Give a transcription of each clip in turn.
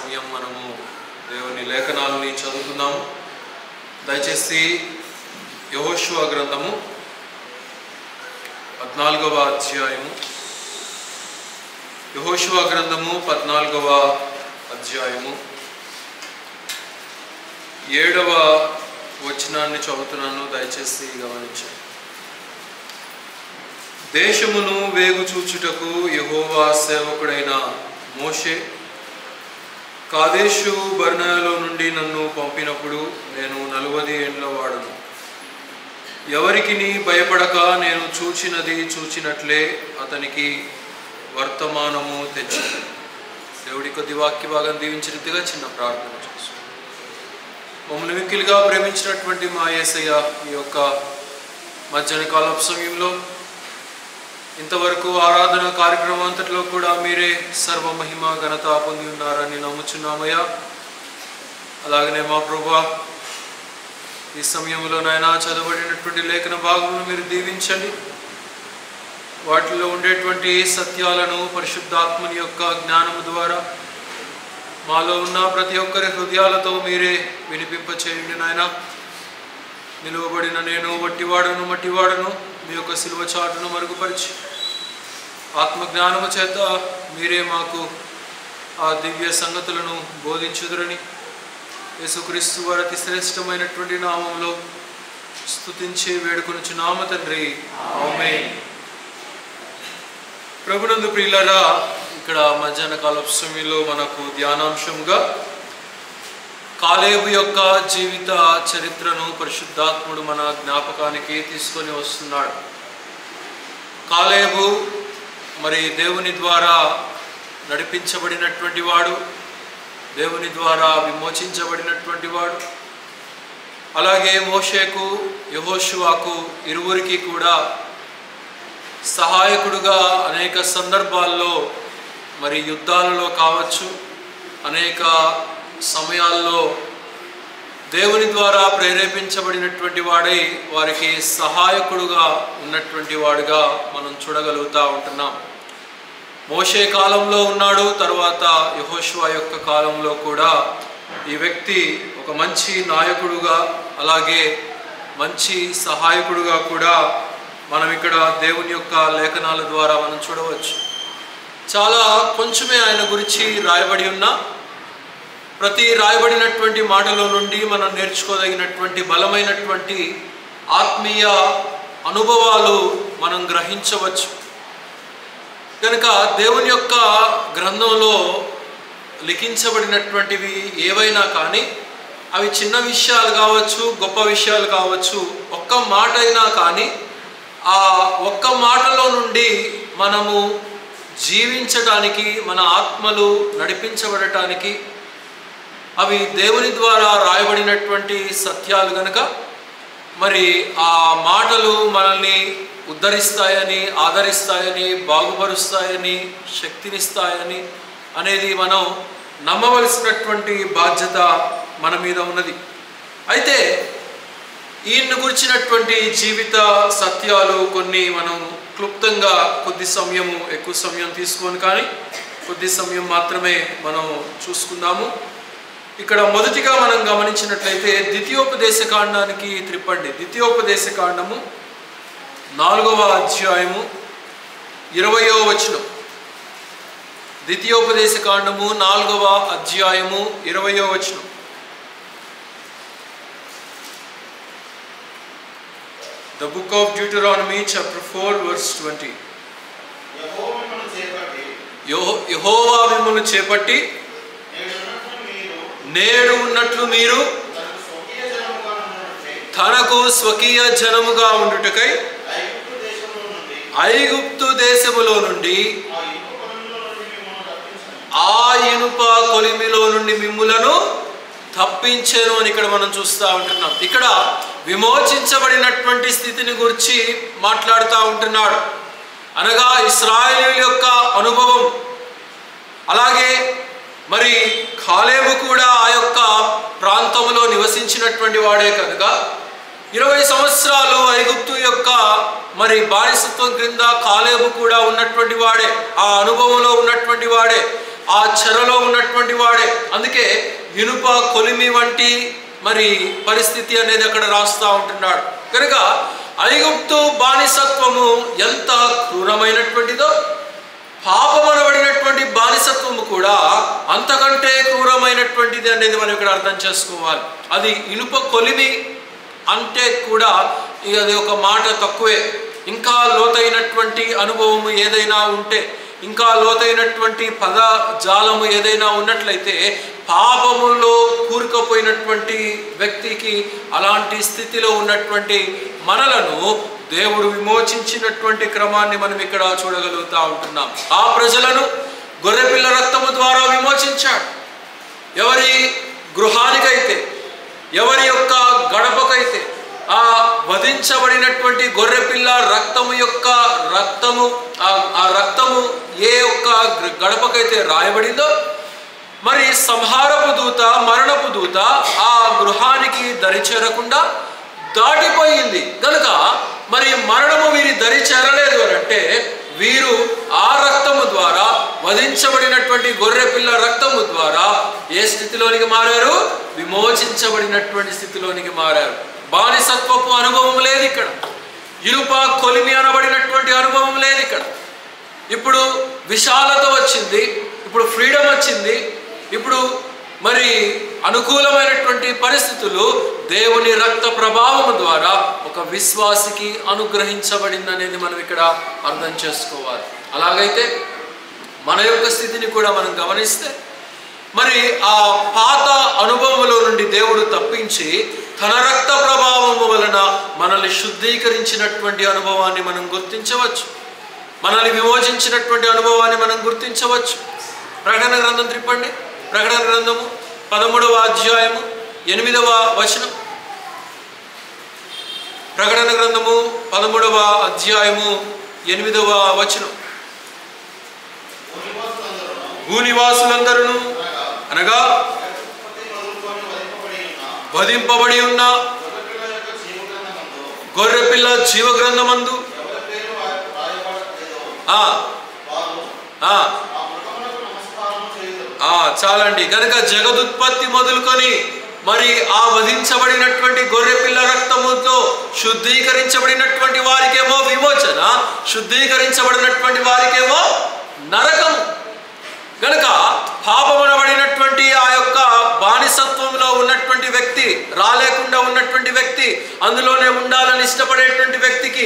సమయం మనము దేవుని లేఖనాలని చదువుకుందాము. దయచేసి యెహోషువ గ్రంథము 14వ అధ్యాయము, యెహోషువ గ్రంథము 14వ అధ్యాయము 7వ వచనాన్ని చదువుతున్నాను. దయచేసి గమనించండి. దేశమును వేగు చూచుటకు యెహోవా సేవకుడైన మోషే కాదేషు బర్నేయలో నుండి నన్ను పంపినప్పుడు నేను 40 ఏండ్ల వాడను. ఎవరికిని భయపడక నేను చూచినట్లే అతనికి వర్తమానము తెచ్చి. దేవుడి కొద్ది వాక్య భాగం దీవించిన రీతిగా చిన్న ప్రార్థన చేస్తాను. మమ్మల్ని మిక్కిలిగా ప్రేమించినటువంటి మా యేసయ్య, ఈ యొక్క మధ్యాహ్న కాలపు సమయంలో ఇంతవరకు ఆరాధన కార్యక్రమం అంతట్లో కూడా మీరే సర్వ మహిమ ఘనత పొంది ఉన్నారని నమ్ముచున్నామయ్యా. అలాగనే మా ప్రభువా, ఈ సమయంలో నాయన చదవబడినటువంటి లేఖన భాగమును మీరు దీవించండి. వాటిలో ఉండేటువంటి సత్యాలను పరిశుద్ధాత్మని యొక్క జ్ఞానము ద్వారా మాలో ఉన్న ప్రతి ఒక్కరి హృదయాలతో మీరే వినిపింపచేయండి నాయన. నిలువబడిన నేను మట్టివాడను మీ యొక్క సిలువ చాటును మరుగుపరిచి ఆత్మజ్ఞానము చేత మీరే మాకు ఆ దివ్య సంగతులను బోధించుదురని యేసుక్రీస్తు వారి అతి శ్రేష్టమైనటువంటి నామంలో స్తుతించి వేడుకొనుచున్నాము తండ్రి, ఆమేన్. ప్రభునందు ప్రియులారా, ఇక్కడ మధ్యాహ్న కాలపు సమయంలో మనకు ధ్యానాంశంగా కాలేబు యొక్క జీవిత చరిత్రను పరిశుద్ధాత్ముడు మన జ్ఞాపకానికి తీసుకొని వస్తున్నాడు. కాలేబు మరి దేవుని ద్వారా నడిపించబడినటువంటి వాడు, దేవుని ద్వారా విమోచించబడినటువంటి వాడు. అలాగే మోషేకు యెహోషువకు ఇరువురికి కూడా సహాయకుడుగా అనేక సందర్భాల్లో మరి యుద్ధాలలో కావచ్చు, అనేక సమయాల్లో దేవుని ద్వారా ప్రేరేపించబడినటువంటి వాడై వారికి సహాయకుడుగా ఉన్నటువంటి వాడుగా మనం చూడగలుగుతూ ఉంటున్నాం. మోషే కాలంలో ఉన్నాడు, తర్వాత యెహోషువ యొక్క కాలంలో కూడా ఈ వ్యక్తి ఒక మంచి నాయకుడుగా, అలాగే మంచి సహాయకుడుగా కూడా మనం ఇక్కడ దేవుని యొక్క లేఖనాల ద్వారా మనం చూడవచ్చు. చాలా కొంచెమే ఆయన గురించి రాయబడి ఉన్నా ప్రతి రాయబడినటువంటి మాటలో నుండి మనం నేర్చుకోదగినటువంటి బలమైనటువంటి ఆత్మీయ అనుభవాలు మనం గ్రహించవచ్చు. కనుక దేవుని యొక్క గ్రంథంలో లిఖించబడినటువంటివి ఏవైనా కానీ అవి చిన్న విషయాలు కావచ్చు, గొప్ప విషయాలు కావచ్చు, ఒక్క మాట అయినా కానీ ఆ ఒక్క మాటలో నుండి మనము జీవించడానికి, మన ఆత్మలు నడిపించబడటానికి అవి దేవుని ద్వారా రాయబడినటువంటి సత్యాలు కనుక మరి ఆ మాటలు మనల్ని ఉద్ధరిస్తాయని, ఆదరిస్తాయని, బాగుపరుస్తాయని, శక్తినిస్తాయని అనేది మనం నమ్మవలసినటువంటి బాధ్యత మన మీద ఉన్నది. అయితే ఈయన గురించినటువంటి జీవిత సత్యాలు కొన్ని మనం క్లుప్తంగా ఎక్కువ సమయం తీసుకొని కానీ కొద్ది సమయం మాత్రమే మనం చూసుకుందాము. ఇక్కడ మొదటిగా మనం గమనించినట్లయితే ద్వితీయోపదేశ కాండానికి త్రిప్పండి. ద్వితీయోపదేశ కాండము 4వ అధ్యాయము 20వ వచనం. ద్వితీయోపదేశ కాండము 4వ అధ్యాయము 20వ వచనం. The book of Deuteronomy chapter 4 verse 20. యెహోవా మిమ్మును చేపట్టి నేడు ఉన్నట్లు మీరు తనకు స్వకీయ జనముగా ఉండుటకై ఐగుప్తు దేశములో నుండి ఆ ఇనుప కొలిమిలో నుండి మిమ్ములను తప్పించెను అని ఇక్కడ మనం చూస్తూ ఉంటున్నాం. ఇక్కడ విమోచించబడినటువంటి స్థితిని గురించి మాట్లాడుతూ ఉంటున్నాడు. అనగా ఇశ్రాయేలీయుల యొక్క అనుభవం. అలాగే మరి కాలేబు కూడా ఆ యొక్క ప్రాంతంలో నివసించినటువంటి వాడే కనుక 20 సంవత్సరాలు ఐగుప్తు యొక్క మరి బానిసత్వం క్రింద కాలేబు కూడా ఉన్నటువంటి వాడే, ఆ అనుభవంలో ఉన్నటువంటి వాడే. ఆ చెరలో ఉన్నటువంటి వాడే. అందుకే ఇనుప కొలిమి వంటి మరి పరిస్థితి అనేది అక్కడ రాస్తా ఉంటున్నాడు. కనుక ఐగుప్తు బానిసత్వము ఎంత క్రూరమైనటువంటిదో, పాపమనబడినటువంటి బానిసత్వము కూడా అంతకంటే క్రూరమైనటువంటిది అనేది మనం ఇక్కడ అర్థం చేసుకోవాలి. అది ఇనుప కొలిమి అంటే కూడా అది ఒక మాట తక్కువే. ఇంకా లోతైనటువంటి అనుభవము ఏదైనా ఉంటే, ఇంకా లోతైనటువంటి పదజాలము ఏదైనా ఉన్నట్లయితే, పాపములో కూరుకుపోయినటువంటి వ్యక్తికి అలాంటి స్థితిలో ఉన్నటువంటి మనలను దేవుడు విమోచించినటువంటి క్రమాన్ని మనం ఇక్కడ చూడగలుగుతా ఉంటున్నాం. ఆ ప్రజలను గొర్రెపిల్ల రక్తము ద్వారా విమోచించాడు. ఎవరి గృహానికైతే, ఎవరి యొక్క గడపకైతే ఆ వధించబడినటువంటి గొర్రెపిల్ల రక్తము యొక్క ఆ రక్తము ఏ యొక్క గడపకైతే రాయబడిందో, మరి సంహారపు దూత, మరణపు దూత ఆ గృహానికి దరిచేరకుండా దాటిపోయింది. కనుక మరి మరణము వీరి దరి చేరలేదు అని అంటే, వీరు ఆ రక్తము ద్వారా, వధించబడినటువంటి గొర్రెపిల్ల రక్తము ద్వారా ఏ స్థితిలోనికి మారారు? విమోచించబడినటువంటి స్థితిలోనికి మారారు. బానిసత్వపు అనుభవం లేదు ఇక్కడ. ఇనుప కొలిమి అనబడినటువంటి అనుభవం లేదు ఇక్కడ. ఇప్పుడు విశాలత వచ్చింది, ఇప్పుడు ఫ్రీడమ్ వచ్చింది, ఇప్పుడు మరి అనుకూలమైనటువంటి పరిస్థితులు దేవుని రక్త ప్రభావం ద్వారా ఒక విశ్వాసికి అనుగ్రహించబడింది అనేది మనం ఇక్కడ అర్థం చేసుకోవాలి. అలాగైతే మన యొక్క స్థితిని కూడా మనం గమనిస్తే, మరి ఆ పాత అనుభవంలో నుండి దేవుడు తప్పించి తన రక్త ప్రభావము వలన మనల్ని శుద్ధీకరించినటువంటి అనుభవాన్ని మనం గుర్తించవచ్చు. మనల్ని విమోచించినటువంటి అనుభవాన్ని మనం గుర్తించవచ్చు. ప్రకటన గ్రంథం త్రిప్పండి. ప్రకటన గ్రంథము 13వ అధ్యాయము 8వ వచనం. ప్రకటన గ్రంథము 13వ అధ్యాయము 8వ వచనం. భూనివాసులందరూ అనగా వధింపబడి ఉన్న గొర్రెపిల్ల జీవగ్రంథమందు చాలండి. కనుక జగదుత్పత్తి మొదలుకొని మరి ఆ వధించబడినటువంటి గొర్రెపిల్ల రక్తముతో శుద్ధీకరించబడినటువంటి వారికేమో విమోచన, శుద్ధీకరించబడినటువంటి వారికేమో నరకము. కనుక పాపమనబడినటువంటి ఆ యొక్క బానిసత్వంలో ఉన్నటువంటి వ్యక్తి, రాలేకుండా ఉన్నటువంటి వ్యక్తి, అందులోనే ఉండాలని ఇష్టపడేటువంటి వ్యక్తికి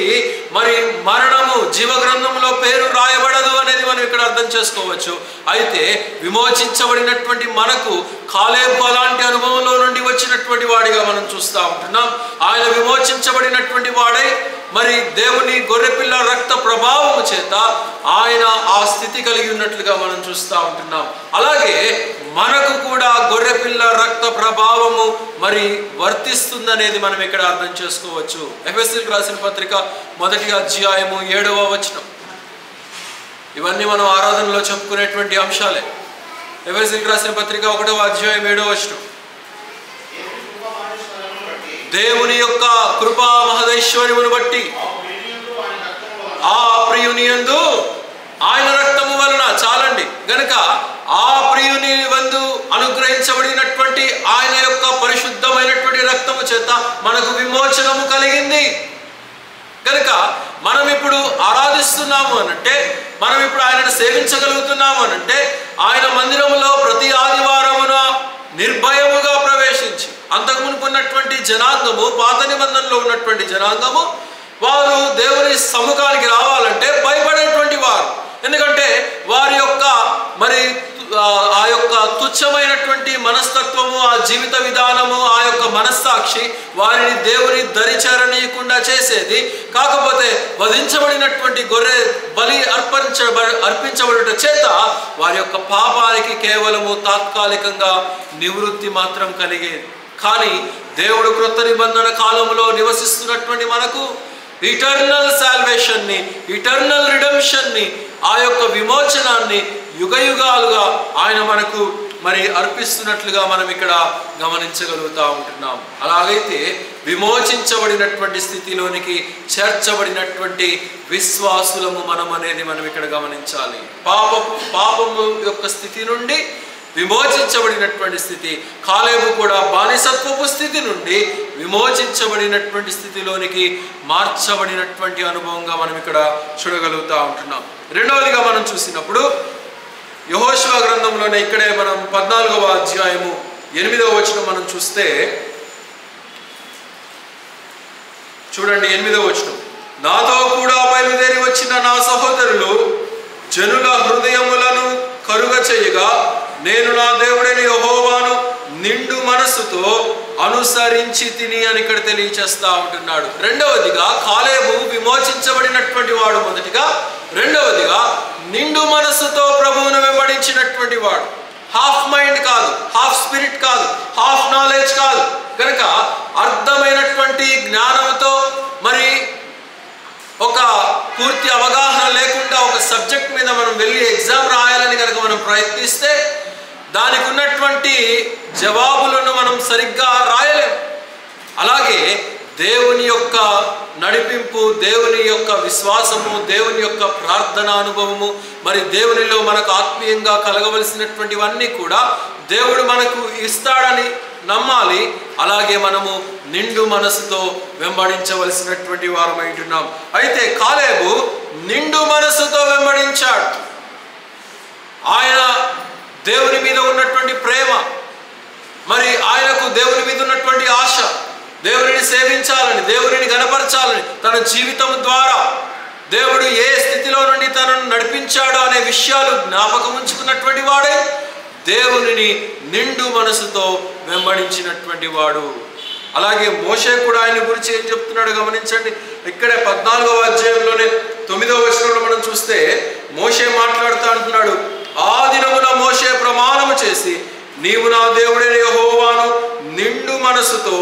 మరి మరణము జీవగ్రంథంలో పేరు రాయబడదు అనేది మనం ఇక్కడ అర్థం చేసుకోవచ్చు. అయితే విమోచించబడినటువంటి మనకు కాలేబు అలాంటి అనుభవంలో నుండి వచ్చినటువంటి వాడిగా మనం చూస్తూ ఉంటున్నాం. ఆయన విమోచించబడినటువంటి వాడై మరి దేవుని గొర్రెపిల్ల రక్త ప్రభావము చేత ఆయన ఆ స్థితి కలిగి ఉన్నట్లుగా మనం చూస్తూ ఉంటున్నాం. అలాగే మనకు కూడా గొర్రెపిల్ల రక్త ప్రభావము మరి వర్తిస్తుందనేది మనం ఇక్కడ అర్థం చేసుకోవచ్చు. ఎఫెసీయులకు రాసిన పత్రిక 1వ అధ్యాయము 7వ వచనం. ఇవన్నీ మనం ఆరాధనలో చెప్పుకునేటువంటి అంశాలే. ఎఫెసీయులకు రాసిన పత్రిక 1వ అధ్యాయం 7వ వచనం. దేవుని యొక్క కృపా మహదైశ్వర్యమును బట్టి ఆ ప్రియుని యందు ఆయన రక్తము వలన, చాలండి. గనుక ఆ ప్రియుని యందు అనుగ్రహించబడినటువంటి ఆయన యొక్క పరిశుద్ధమైనటువంటి రక్తము చేత మనకు విమోచనము కలిగింది. కనుక మనం ఇప్పుడు ఆరాధిస్తున్నాము అనంటే, మనం ఇప్పుడు ఆయనను సేవించగలుగుతున్నాము అనంటే, ఆయన మందిరములో ప్రతి ఆదివారమున నిర్భయముగా ప్రవేశించి, అంతకు మునుపు ఉన్నటువంటి జనాంగము, పాత నిబంధనలో ఉన్నటువంటి జనాంగము, వారు దేవుని సముఖానికి రావాలంటే భయపడేటువంటి వారు. ఎందుకంటే వారి యొక్క మరి ఆ యొక్క తుచ్చమైనటువంటి మనస్తత్వము, ఆ జీవిత విధానము, ఆ యొక్క మనస్సాక్షి వారిని దేవుని దరిచేరనీయకుండా చేసేది. కాకపోతే వధించబడినటువంటి గొర్రె బలి అర్పించబడుట చేత వారి యొక్క పాపానికి కేవలము తాత్కాలికంగా నివృత్తి మాత్రం కలిగేది. కానీ దేవుడు క్రొత్త నిబంధన కాలంలో నివసిస్తున్నటువంటి మనకు ఇటర్నల్ సాల్వేషన్ని, ఇటర్నల్ రిడెంప్షన్ని, ఆ యొక్క విమోచనాన్ని యుగయుగాలుగా ఆయన మనకు మరి అర్పిస్తున్నట్లుగా మనం ఇక్కడ గమనించగలుగుతా ఉంటున్నాం. అలాగైతే విమోచించబడినటువంటి స్థితిలోనికి చేర్చబడినటువంటి విశ్వాసులము మనం అనేది మనం ఇక్కడ గమనించాలి. పాపము యొక్క స్థితి నుండి విమోచించబడినటువంటి స్థితి. కాలేబు కూడా బానిసత్వపు స్థితి నుండి విమోచించబడినటువంటి స్థితిలోనికి మార్చబడినటువంటి అనుభవంగా మనం ఇక్కడ చూడగలుగుతా ఉంటున్నాం. రెండవదిగా మనం చూసినప్పుడు యెహోషువ గ్రంథంలోనే ఇక్కడే మనం 14వ అధ్యాయము 8వ వచనం మనం చూస్తే చూడండి. 8వ వచనం, నాతో కూడా బయలుదేరి వచ్చిన నా సహోదరులు జనుల హృదయములను కరుగ చేయగా నేను నా దేవుడైన యెహోవాను నిండు మనస్సుతో అనుసరించి తిని అని ఇక్కడ తెలియచేస్తా ఉంటున్నాడు. రెండవదిగా కాలేబు విమోచించబడినటువంటి వాడు మొదటిగా. రెండవదిగా నిండు మనస్సుతో ప్రభువును వెంబడించినటువంటి వాడు. హాఫ్ మైండ్ కాదు, హాఫ్ స్పిరిట్ కాదు, హాఫ్ నాలెడ్జ్ కాదు. కనుక అర్థమైనటువంటి జ్ఞానంతో మరి ఒక పూర్తి అవగాహన లేకుండా ఒక సబ్జెక్ట్ మీద మనం వెళ్ళి ఎగ్జామ్ రాయాలని కనుక మనం ప్రయత్నిస్తే దానికి ఉన్నటువంటి జవాబులను మనం సరిగ్గా రాయలేం. అలాగే దేవుని యొక్క నడిపింపు, దేవుని యొక్క విశ్వాసము, దేవుని యొక్క ప్రార్థన అనుభవము, మరి దేవునిలో మనకు ఆత్మీయంగా కలగవలసినటువంటివన్నీ కూడా దేవుడు మనకు ఇస్తాడని నమ్మాలి. అలాగే మనము నిండు మనసుతో వెంబడించవలసినటువంటి వారమై ఉంటున్నాం. అయితే కాలేబు నిండు మనసుతో వెంబడించాడు. ఆయన దేవుని మీద ఉన్నటువంటి ప్రేమ, మరి ఆయనకు దేవుని మీద ఉన్నటువంటి ఆశ, దేవునిని సేవించాలని, దేవునిని గణపరచాలని, తన జీవితం ద్వారా దేవుడు ఏ స్థితిలో నుండి తనను నడిపించాడో అనే విషయాలు జ్ఞాపకం ఉంచుకున్నటువంటి వాడే దేవునిని నిండు మనసుతో వెంబడించినటువంటి వాడు. అలాగే మోషే కూడా ఆయన గురించి ఏం చెప్తున్నాడు గమనించండి. ఇక్కడే 14వ అధ్యాయంలోనే 9వ వచనంలో మనం చూస్తే మోషే మాట్లాడుతూ అంటున్నాడు, ఆ దినమున మోషే ప్రమాణము చేసి నీవు నా దేవుడైన యెహోవాను నిండు మనసుతో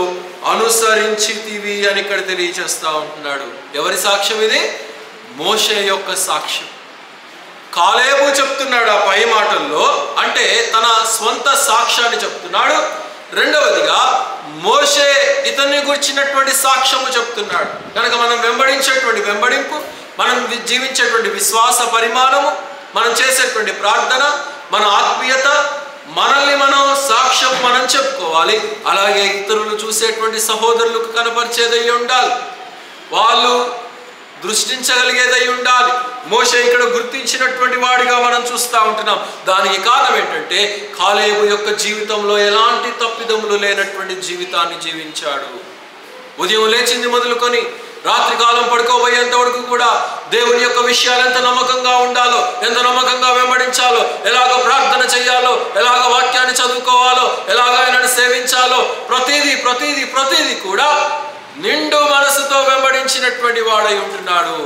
అనుసరించితివి అని ఇక్కడ తెలియచేస్తా ఉంటున్నాడు. ఎవరి సాక్ష్యం ఇది? మోషే యొక్క సాక్ష్యం. కాలేబు చెప్తున్నాడు ఆ పై మాటల్లో, అంటే తన స్వంత సాక్ష్యాన్ని చెప్తున్నాడు. రెండవదిగా మోషే ఇతన్ని గురించినటువంటి సాక్ష్యము చెప్తున్నాడు. కనుక మనం వెంబడించేటువంటి వెంబడింపు, మనం జీవించేటువంటి విశ్వాస పరిమాణము, మనం చేసేటువంటి ప్రార్థన, మన ఆత్మీయత, మనల్ని మనం సాక్ష్యం మనం చెప్పుకోవాలి. అలాగే ఇతరులు చూసేటువంటి సహోదరులకు కనపరిచేదై ఉండాలి, వాళ్ళు దృష్టించగలిగేదై ఉండాలి. మోషే ఇక్కడ గుర్తించినటువంటి వాడిగా మనం చూస్తూ ఉంటున్నాం. దానికి కారణం ఏంటంటే కాలేబు యొక్క జీవితంలో ఎలాంటి తప్పిదములు లేనటువంటి జీవితాన్ని జీవించాడు. ఉదయం లేచింది మొదలుకొని రాత్రికాలం పడుకోబోయేంత వరకు కూడా దేవుని యొక్క విషయాలు ఎంత నమ్మకంగా ఉండాలో, ఎంత నమ్మకంగా వెంబడించాలో, ఎలాగ ప్రార్థన చేయాలో, ఎలాగ వాక్యాన్ని చదువుకోవాలో, ఎలాగ ఆయనను సేవించాలో, ప్రతిదీ కూడా నిండు మనసుతో వెంబడించినటువంటి వాడై ఉంటున్నాడు.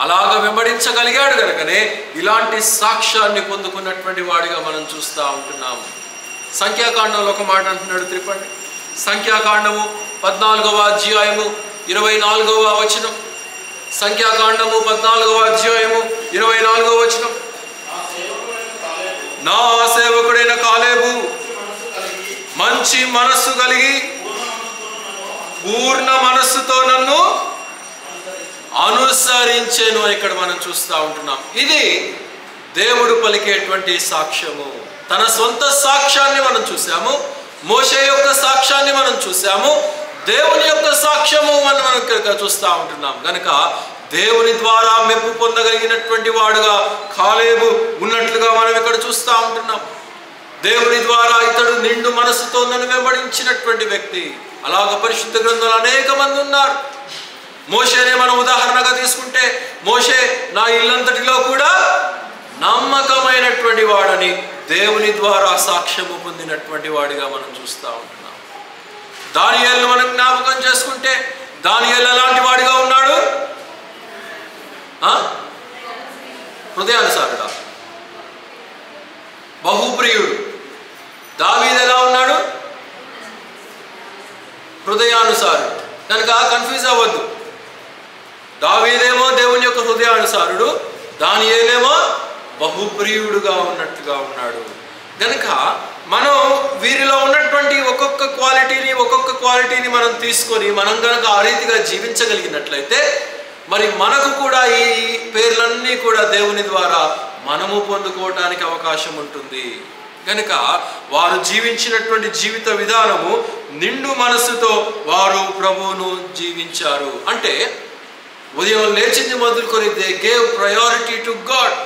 అలాగ వెంబడించగలిగాడు కనుకనే ఇలాంటి సాక్ష్యాన్ని పొందుకున్నటువంటి వాడిగా మనం చూస్తూ ఉంటున్నాము. సంఖ్యాకాండంలో ఒక మాట అంటున్నాడు, త్రిపండి. సంఖ్యాకాండము 14వ అధ్యాయము 24వ వచనం. సంఖ్యాకాండము 14వ అధ్యాయము 24వ వచనం. నా సేవకుడైన కాలేబు మంచి మనస్సు కలిగి పూర్ణ మనస్సుతో నన్ను అనుసరించెను ఇక్కడ మనం చూస్తూ ఉంటున్నాం. ఇది దేవుడు పలికేటువంటి సాక్ష్యము. తన సొంత సాక్ష్యాన్ని మనం చూసాము, మోషే యొక్క సాక్ష్యాన్ని మనం చూసాము, దేవుని యొక్క సాక్ష్యము మనం ఇక్కడ చూస్తూ ఉంటున్నాం. కనుక దేవుని ద్వారా మెప్పు పొందగలిగినటువంటి వాడుగా కాలేబు ఉన్నట్లుగా మనం ఇక్కడ చూస్తూ ఉంటున్నాం. దేవుని ద్వారా ఇతడు నిండు మనసుతో నన్ను వెంబడించినటువంటి వ్యక్తి. అలాగ పరిశుద్ధ గ్రంథంలో అనేక మంది ఉన్నారు. మోషేనే మనం ఉదాహరణగా తీసుకుంటే, మోషే నా ఇల్లంతటిలో కూడా నమ్మకమైనటువంటి వాడని దేవుని ద్వారా సాక్ష్యము పొందినటువంటి వాడిగా మనం చూస్తూ ఉంటున్నాం. దానియేలును మనం జ్ఞాపకం చేసుకుంటే, దానియేలు ఎలాంటి వాడిగా ఉన్నాడు? హృదయానుసారుడా, బహుప్రియుడు. దావీదు ఎలా ఉన్నాడు? హృదయానుసారుడు. కనుక కన్ఫ్యూజ్ అవ్వద్దు. దావీదేమో దేవుని యొక్క హృదయానుసారుడు, దానియేలేమో బహుప్రియుడుగా ఉన్నట్టుగా ఉన్నాడు. కనుక మనం వీరిలో ఉన్నటువంటి ఒక్కొక్క క్వాలిటీని మనం తీసుకొని మనం కనుక ఆ రీతిగా జీవించగలిగినట్లయితే మరి మనకు కూడా ఈ పేర్లన్నీ కూడా దేవుని ద్వారా మనము పొందుకోవడానికి అవకాశం ఉంటుంది. కనుక వారు జీవించినటువంటి జీవిత విధానము నిండు మనస్సుతో వారు ప్రభువును జీవించారు. అంటే ఉదయం లేచింది మొదలుకొని they gave priority to God.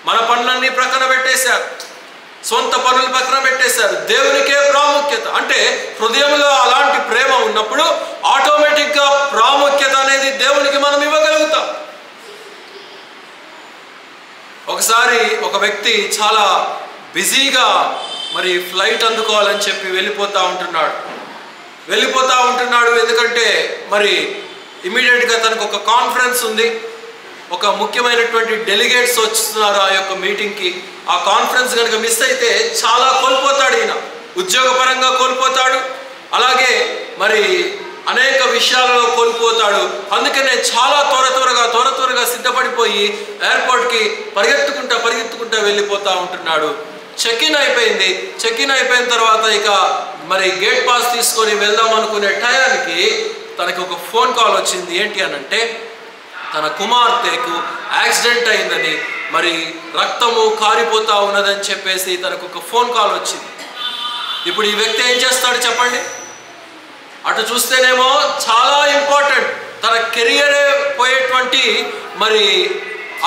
మన పనులన్నీ ప్రక్కన పెట్టేశారు, సొంత పనులు పక్కన పెట్టేశారు, దేవునికే ప్రాముఖ్యత. అంటే హృదయంలో అలాంటి ప్రేమ ఉన్నప్పుడు ఆటోమేటిక్గా ప్రాముఖ్యత అనేది దేవునికి మనం ఇవ్వగలుగుతాం. ఒకసారి ఒక వ్యక్తి చాలా బిజీగా మరి ఫ్లైట్ అందుకోవాలని చెప్పి వెళ్ళిపోతూ ఉంటున్నాడు. ఎందుకంటే మరి ఇమీడియట్గా తనకు ఒక కాన్ఫరెన్స్ ఉంది, ఒక ముఖ్యమైనటువంటి డెలిగేట్స్ వస్తున్నారు ఆ యొక్క మీటింగ్కి. ఆ కాన్ఫరెన్స్ కనుక మిస్ అయితే చాలా కోల్పోతాడు, ఈయన ఉద్యోగపరంగా కోల్పోతాడు, అలాగే మరి అనేక విషయాలలో కోల్పోతాడు. అందుకనే చాలా త్వరగా సిద్ధపడిపోయి ఎయిర్పోర్ట్కి పరిగెత్తుకుంటా వెళ్ళిపోతూ ఉంటున్నాడు. చెక్-ఇన్ అయిపోయిన తర్వాత ఇక మరి గేట్ పాస్ తీసుకొని వెళ్దాం అనుకునే టయానికి తనకి ఒక ఫోన్ కాల్ వచ్చింది. ఏంటి అనంటే తన కుమార్తెకు యాక్సిడెంట్ అయిందని, మరి రక్తము కారిపోతా ఉన్నదని చెప్పేసి తనకు ఒక ఫోన్ కాల్ వచ్చింది. ఇప్పుడు ఈ వ్యక్తి ఏం చేస్తాడు చెప్పండి? అటు చూస్తేనేమో చాలా ఇంపార్టెంట్, తన కెరియరే పోయేటువంటి మరి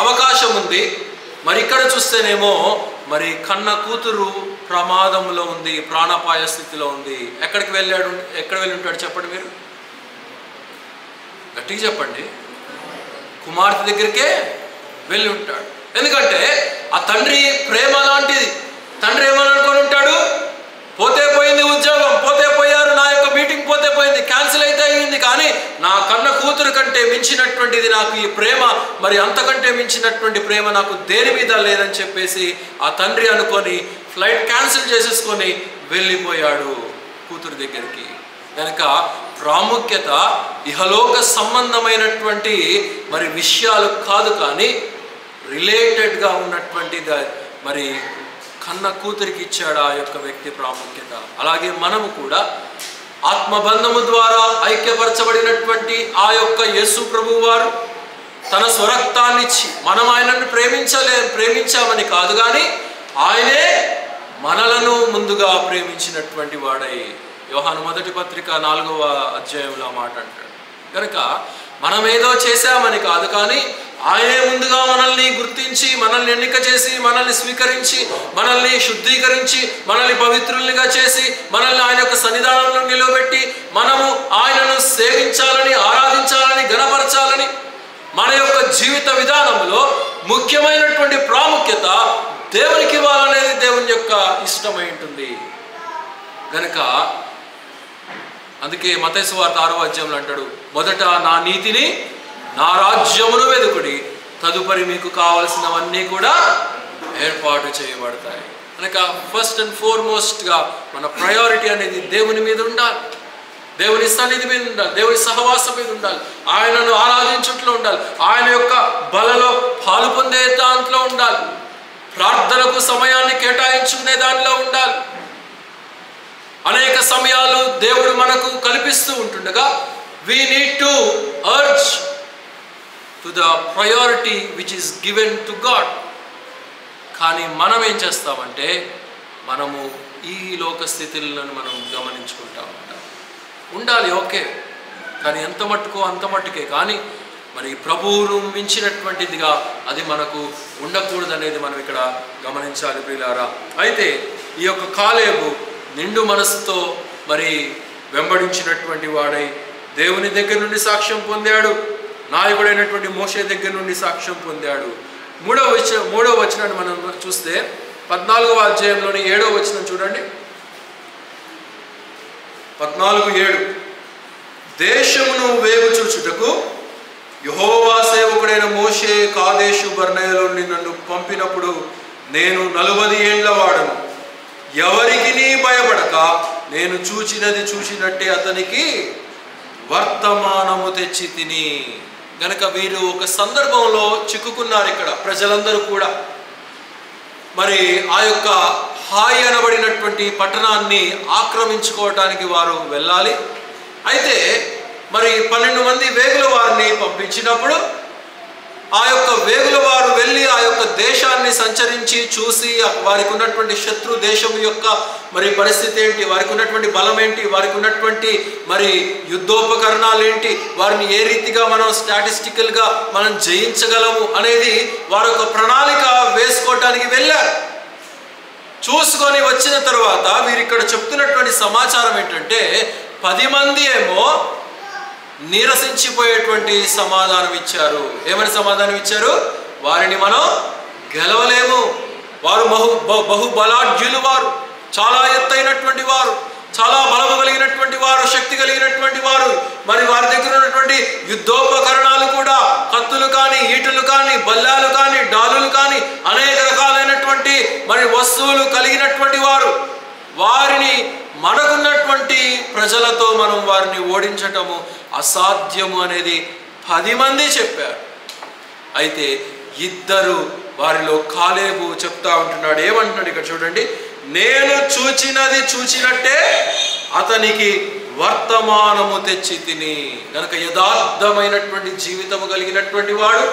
అవకాశం ఉంది. మరి ఇక్కడ చూస్తేనేమో మరి కన్న కూతురు ప్రమాదంలో ఉంది, ప్రాణాపాయ స్థితిలో ఉంది. ఎక్కడ వెళ్ళి ఉంటాడు చెప్పండి, మీరు గట్టిగా చెప్పండి. కుమార్తె దగ్గరికే వెళ్ళి ఉంటాడు. ఎందుకంటే ఆ తండ్రి ప్రేమ లాంటిది. తండ్రి ఏమని అనుకొని ఉంటాడు? పోతే పోయింది ఉద్యోగం, పోతే పోయారు, నా యొక్క మీటింగ్ పోతే పోయింది, క్యాన్సిల్ అయితే అయ్యింది, కానీ నా కన్న కూతురు కంటే మించినటువంటిది నాకు ఈ ప్రేమ, మరి అంతకంటే మించినటువంటి ప్రేమ నాకు దేని మీద లేదని చెప్పేసి ఆ తండ్రి అనుకొని ఫ్లైట్ క్యాన్సిల్ చేసేసుకొని వెళ్ళిపోయాడు కూతురు దగ్గరికి. కనుక ప్రాముఖ్యత ఇహలోక సంబంధమైనటువంటి మరి విషయాలు కాదు, కానీ రిలేటెడ్గా ఉన్నటువంటిగా మరి కన్న కూతురికి ఇచ్చాడు ఆ యొక్క వ్యక్తి ప్రాముఖ్యత. అలాగే మనము కూడా ఆత్మబంధము ద్వారా ఐక్యపరచబడినటువంటి ఆ యొక్క యేసు ప్రభువు వారు తన స్వరక్తాన్ని ఇచ్చి మనం ఆయనను ప్రేమించామని కాదు, కానీ ఆయనే మనలను ముందుగా ప్రేమించినటువంటి వాడై యోహాను మొదటి పత్రిక 4వ అధ్యాయంలో మాట అంటాడు. కనుక మనం ఏదో చేశామని కాదు, కానీ ఆయనే ముందుగా మనల్ని గుర్తించి, మనల్ని ఎన్నిక చేసి, మనల్ని స్వీకరించి, మనల్ని శుద్ధీకరించి, మనల్ని పవిత్రులుగా చేసి, మనల్ని ఆయన యొక్క సన్నిధానంలో నిలబెట్టి మనము ఆయనను సేవించాలని, ఆరాధించాలని, ఘనపరచాలని మన యొక్క జీవిత విధానంలో ముఖ్యమైనటువంటి ప్రాముఖ్యత దేవునికి ఇవ్వాలనేది దేవుని యొక్క ఇష్టమై ఉంటుంది. కనుక అందుకే మత్తయి సువార్త 6వ అధ్యాయంలో అంటాడు, మొదట నా నీతిని, నా రాజ్యమును వెదుకుడి, తదుపరి మీకు కావలసినవన్నీ కూడా ఏర్పాటు చేయబడతాయి. కనుక ఫస్ట్ అండ్ ఫార్మోస్ట్గా మన ప్రయారిటీ అనేది దేవుని మీద ఉండాలి, దేవుని సన్నిధి మీద ఉండాలి, దేవుని సహవాసం మీద ఉండాలి, ఆయనను ఆరాధించుట్లో ఉండాలి, ఆయన యొక్క బలలో పాలు పొందే దాంట్లో ఉండాలి, ప్రార్థనకు సమయాన్ని కేటాయించుకునే దానిలో ఉండాలి. అనేక సమయాలు దేవుడు మనకు కల్పిస్తూ ఉంటుండగా we need to urge to the priority which is given to God. కానీ మనం ఏం చేస్తామంటే మనము ఈ లోక స్థితులను మనం గమనించుకుంటా ఉండాలి, ఓకే, కానీ ఎంత మట్టుకో అంత మట్టుకే, కానీ మరి ప్రభువును మించినటువంటిదిగా అది మనకు ఉండకూడదు అనేది మనం ఇక్కడ గమనించాలి ప్రియులారా. అయితే ఈ యొక్క కాలేబు నిండు మనసుతో మరి వెంబడించినటువంటి వాడై దేవుని దగ్గర నుండి సాక్ష్యం పొందాడు, నాయకుడైనటువంటి మోషే దగ్గర నుండి సాక్ష్యం పొందాడు. మూడవ వచనాన్ని మనం చూస్తే 14వ అధ్యాయంలోని 7వ వచనం చూడండి. 14:7 దేశమును వేగు చూచుటకు యెహోవా సేవకుడైన మోషే కాదేషు బర్నేలో నుండి నన్ను పంపినప్పుడు నేను 40 ఏండ్ల వాడను, ఎవరికి భయపడక నేను చూచినట్టే అతనికి వర్తమానము తెచ్చి తిని. గనక వీరు ఒక సందర్భంలో చిక్కుకున్నారు ఇక్కడ ప్రజలందరూ కూడా. మరి ఆ యొక్క హాయి అనబడినటువంటి పట్టణాన్ని ఆక్రమించుకోవటానికి వారు వెళ్ళాలి. అయితే మరి 12 మంది వేగుల వారిని పంపించినప్పుడు ఆ యొక్క వేగుల వారు వెళ్ళి ఆ యొక్క దేశాన్ని సంచరించి చూసి వారికి ఉన్నటువంటి శత్రు దేశం యొక్క మరి పరిస్థితి ఏంటి, వారికి ఉన్నటువంటి బలం ఏంటి, వారికి ఉన్నటువంటి మరి యుద్ధోపకరణాలు ఏంటి, వారిని ఏ రీతిగా మనం స్టాటిస్టికల్గా మనం జయించగలము అనేది వారు ఒక ప్రణాళిక వేసుకోవటానికి వెళ్ళారు. చూసుకొని వచ్చిన తర్వాత వీరు ఇక్కడ చెప్తున్నటువంటి సమాచారం ఏంటంటే 10 మంది ఏమో నీరసించిపోయేటువంటి సమాధానం ఇచ్చారు. ఏమని సమాధానం ఇచ్చారు? వారిని మనం గెలవలేము, వారు బహుబలాఢ్యులు, వారు చాలా ఎత్తైనటువంటి వారు, చాలా బలము కలిగినటువంటి వారు, శక్తి కలిగినటువంటి వారు, మరి వారి దగ్గర ఉన్నటువంటి యుద్ధోపకరణాలు కూడా కత్తులు కానీ, ఈటలు కానీ, బల్లాలు కానీ, డాలులు కానీ అనేక రకాలైనటువంటి మరి వస్తువులు కలిగినటువంటి వారు. వారిని మనకున్నటువంటి ప్రజలతో మనం వారిని ఓడించటము అసాధ్యము అనేది 10 మంది చెప్పారు. అయితే 2 వారిలో కాలేబు చెప్తా ఉంటున్నాడు. ఏమంటున్నాడు ఇక్కడ చూడండి, నేను చూచినది చూచినట్టే అతనికి వర్తమానము తెచ్చి తిని. కనుక యథార్థమైనటువంటి జీవితము కలిగినటువంటి వాడు,